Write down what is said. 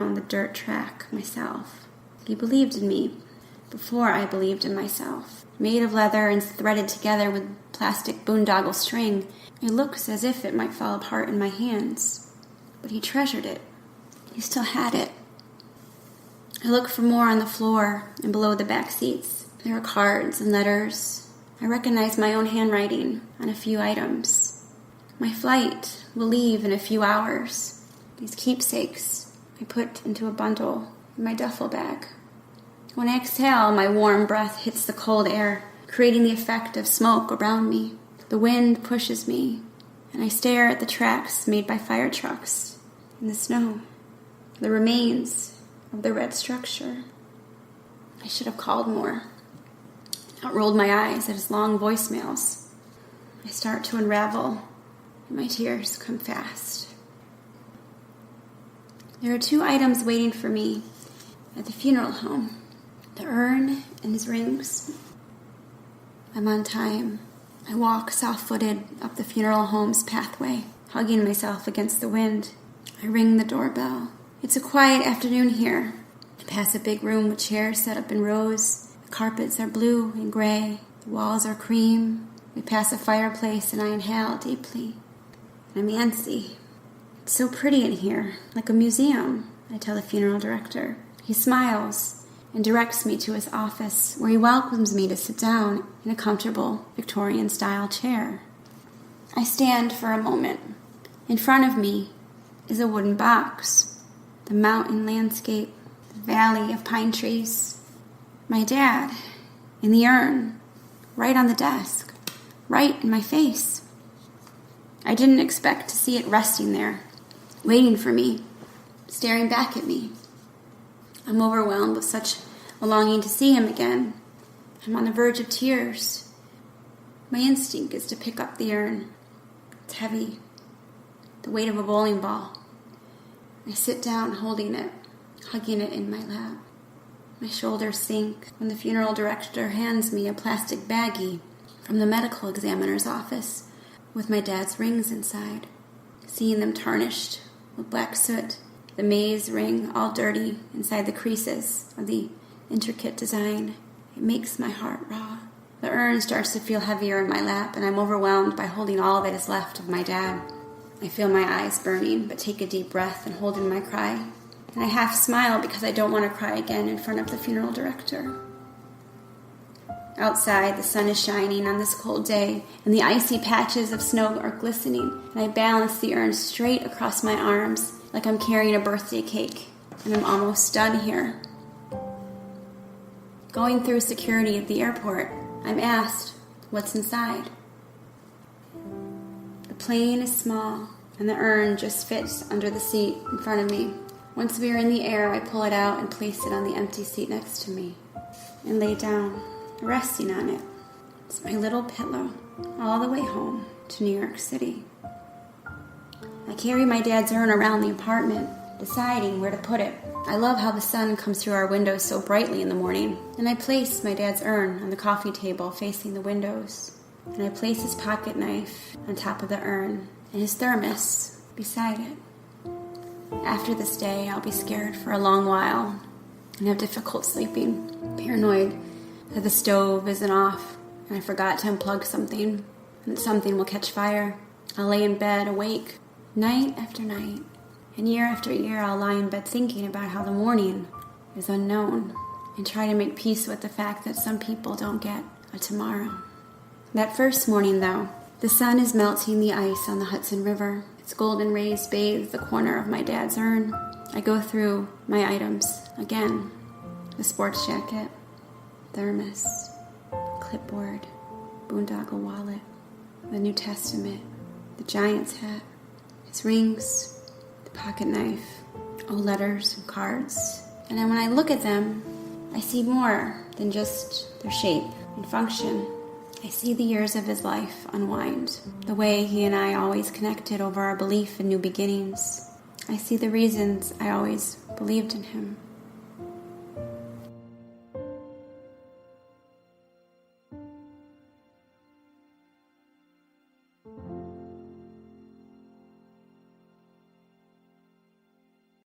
on the dirt track myself. He believed in me before I believed in myself. Made of leather and threaded together with plastic boondoggle string, it looks as if it might fall apart in my hands. But he treasured it. He still had it. I look for more on the floor and below the back seats. There are cards and letters. I recognize my own handwriting on a few items. My flight will leave in a few hours. These keepsakes I put into a bundle in my duffel bag. When I exhale, my warm breath hits the cold air, creating the effect of smoke around me. The wind pushes me, and I stare at the tracks made by fire trucks in the snow, the remains of the red structure. I should have called more. Out rolled my eyes at his long voicemails. I start to unravel, and my tears come fast. There are 2 items waiting for me at the funeral home. The urn and his rings. I'm on time. I walk soft-footed up the funeral home's pathway, hugging myself against the wind. I ring the doorbell. It's a quiet afternoon here. I pass a big room with chairs set up in rows. The carpets are blue and gray. The walls are cream. We pass a fireplace and I inhale deeply. I'm antsy. It's so pretty in here, like a museum, I tell the funeral director. He smiles and directs me to his office, where he welcomes me to sit down in a comfortable Victorian-style chair. I stand for a moment. In front of me is a wooden box, the mountain landscape, the valley of pine trees. My dad, in the urn, right on the desk, right in my face. I didn't expect to see it resting there, waiting for me, staring back at me. I'm overwhelmed with such a longing to see him again. I'm on the verge of tears. My instinct is to pick up the urn. It's heavy, the weight of a bowling ball. I sit down holding it, hugging it in my lap. My shoulders sink when the funeral director hands me a plastic baggie from the medical examiner's office with my dad's rings inside, seeing them tarnished with black soot. The maze ring all dirty inside the creases of the intricate design. It makes my heart raw. The urn starts to feel heavier in my lap, and I'm overwhelmed by holding all that is left of my dad. I feel my eyes burning, but take a deep breath and hold in my cry. And I half smile because I don't want to cry again in front of the funeral director. Outside, the sun is shining on this cold day, and the icy patches of snow are glistening, and I balance the urn straight across my arms like I'm carrying a birthday cake, and I'm almost done here. Going through security at the airport, I'm asked, what's inside? The plane is small, and the urn just fits under the seat in front of me. Once we are in the air, I pull it out and place it on the empty seat next to me, and lay down, resting on it. It's my little pillow, all the way home to New York City. I carry my dad's urn around the apartment, deciding where to put it. I love how the sun comes through our windows so brightly in the morning, and I place my dad's urn on the coffee table facing the windows, and I place his pocket knife on top of the urn and his thermos beside it. After this day, I'll be scared for a long while and have difficult sleeping, paranoid that the stove isn't off and I forgot to unplug something and that something will catch fire. I'll lay in bed awake night after night, and year after year I'll lie in bed thinking about how the morning is unknown and try to make peace with the fact that some people don't get a tomorrow. That first morning, though, the sun is melting the ice on the Hudson River. Its golden rays bathe the corner of my dad's urn. I go through my items again. The sports jacket, thermos, clipboard, boondoggle wallet, the New Testament, the Giants hat, his rings, the pocket knife, old letters and cards. And then when I look at them, I see more than just their shape and function. I see the years of his life unwind, the way he and I always connected over our belief in new beginnings. I see the reasons I always believed in him.